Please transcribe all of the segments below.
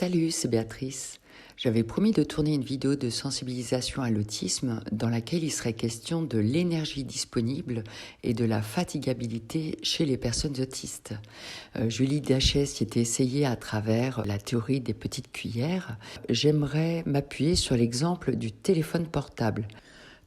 Salut, c'est Béatrice. J'avais promis de tourner une vidéo de sensibilisation à l'autisme dans laquelle il serait question de l'énergie disponible et de la fatigabilité chez les personnes autistes. Julie Dachès s'y était essayée à travers la théorie des petites cuillères. J'aimerais m'appuyer sur l'exemple du téléphone portable.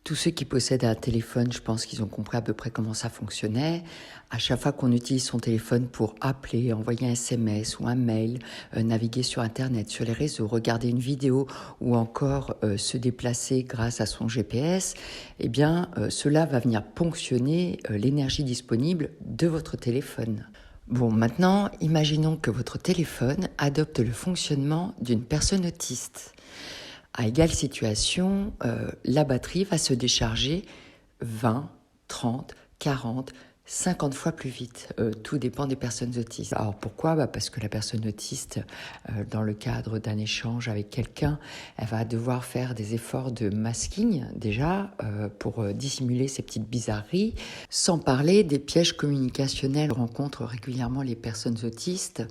Tous ceux qui possèdent un téléphone, je pense qu'ils ont compris à peu près comment ça fonctionnait. À chaque fois qu'on utilise son téléphone pour appeler, envoyer un SMS ou un mail, naviguer sur Internet, sur les réseaux, regarder une vidéo ou encore se déplacer grâce à son GPS, eh bien, cela va venir ponctionner l'énergie disponible de votre téléphone. Bon, maintenant, imaginons que votre téléphone adopte le fonctionnement d'une personne autiste. À égale situation, la batterie va se décharger 20, 30, 40, 50 fois plus vite. Tout dépend des personnes autistes. Alors pourquoi ? Parce que la personne autiste, dans le cadre d'un échange avec quelqu'un, elle va devoir faire des efforts de masking déjà pour dissimuler ces petites bizarreries, sans parler des pièges communicationnels que rencontrent régulièrement les personnes autistes,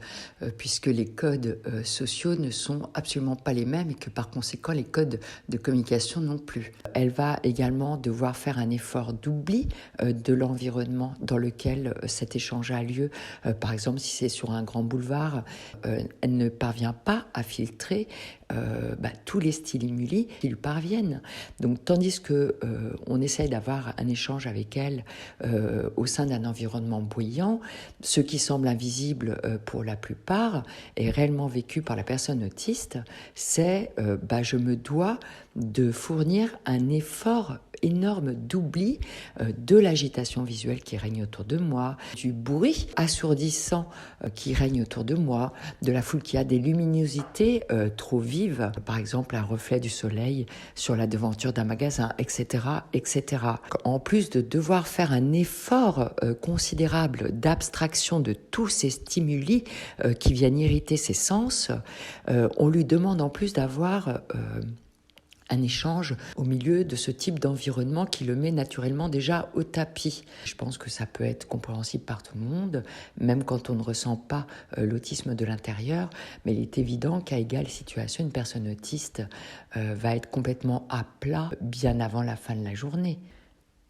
puisque les codes sociaux ne sont absolument pas les mêmes et que par conséquent les codes de communication non plus. Elle va également devoir faire un effort d'oubli de l'environnement dans lequel cet échange a lieu. Par exemple, si c'est sur un grand boulevard, elle ne parvient pas à filtrer tous les stimuli qui lui parviennent. Donc, tandis que on essaye d'avoir un échange avec elle au sein d'un environnement bruyant, ce qui semble invisible pour la plupart est réellement vécu par la personne autiste, c'est je me dois de fournir un effort énorme d'oubli de l'agitation visuelle qui règne autour de moi, du bruit assourdissant qui règne autour de moi, de la foule qui a des luminosités trop vives, par exemple un reflet du soleil sur la devanture d'un magasin, etc., etc. En plus de devoir faire un effort considérable d'abstraction de tous ces stimuli qui viennent irriter ses sens, on lui demande en plus d'avoir un échange au milieu de ce type d'environnement qui le met naturellement déjà au tapis. Je pense que ça peut être compréhensible par tout le monde, même quand on ne ressent pas l'autisme de l'intérieur, mais il est évident qu'à égale situation, une personne autiste va être complètement à plat bien avant la fin de la journée.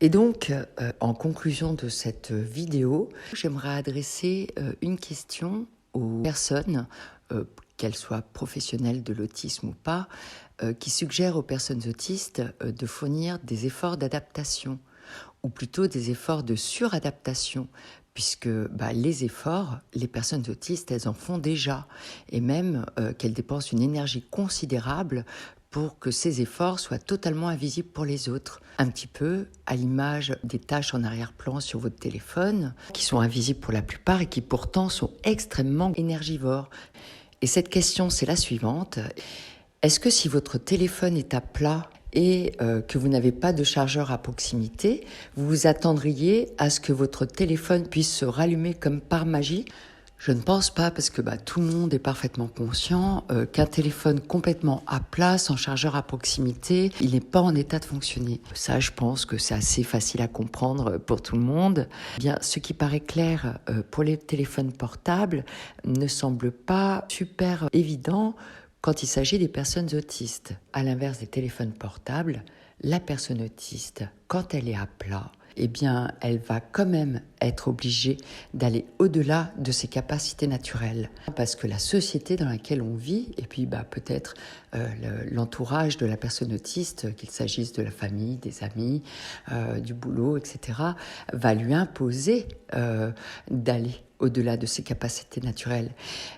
Et donc, en conclusion de cette vidéo, j'aimerais adresser une question aux personnes, qu'elles soient professionnelles de l'autisme ou pas, qui suggèrent aux personnes autistes de fournir des efforts d'adaptation, ou plutôt des efforts de suradaptation, puisque les efforts, les personnes autistes, elles en font déjà, et même qu'elles dépensent une énergie considérable pour que ces efforts soient totalement invisibles pour les autres. Un petit peu à l'image des tâches en arrière-plan sur votre téléphone, qui sont invisibles pour la plupart et qui pourtant sont extrêmement énergivores. Et cette question, c'est la suivante. Est-ce que si votre téléphone est à plat et que vous n'avez pas de chargeur à proximité, vous vous attendriez à ce que votre téléphone puisse se rallumer comme par magie ? Je ne pense pas, parce que tout le monde est parfaitement conscient qu'un téléphone complètement à plat, sans chargeur à proximité, il n'est pas en état de fonctionner. Ça, je pense que c'est assez facile à comprendre pour tout le monde. Bien, ce qui paraît clair pour les téléphones portables ne semble pas super évident quand il s'agit des personnes autistes. À l'inverse des téléphones portables, la personne autiste, quand elle est à plat, elle va quand même être obligée d'aller au-delà de ses capacités naturelles. Parce que la société dans laquelle on vit, et puis peut-être l'entourage de la personne autiste, qu'il s'agisse de la famille, des amis, du boulot, etc., va lui imposer d'aller au-delà de ses capacités naturelles.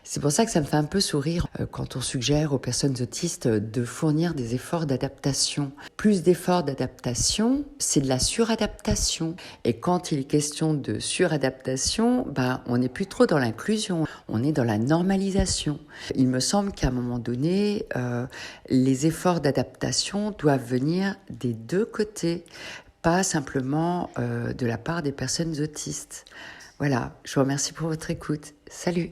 C'est pour ça que ça me fait un peu sourire quand on suggère aux personnes autistes de fournir des efforts d'adaptation. Plus d'efforts d'adaptation, c'est de la suradaptation. Et quand il est question de suradaptation, on n'est plus trop dans l'inclusion, on est dans la normalisation. Il me semble qu'à un moment donné, les efforts d'adaptation doivent venir des deux côtés, pas simplement de la part des personnes autistes. Voilà, je vous remercie pour votre écoute. Salut!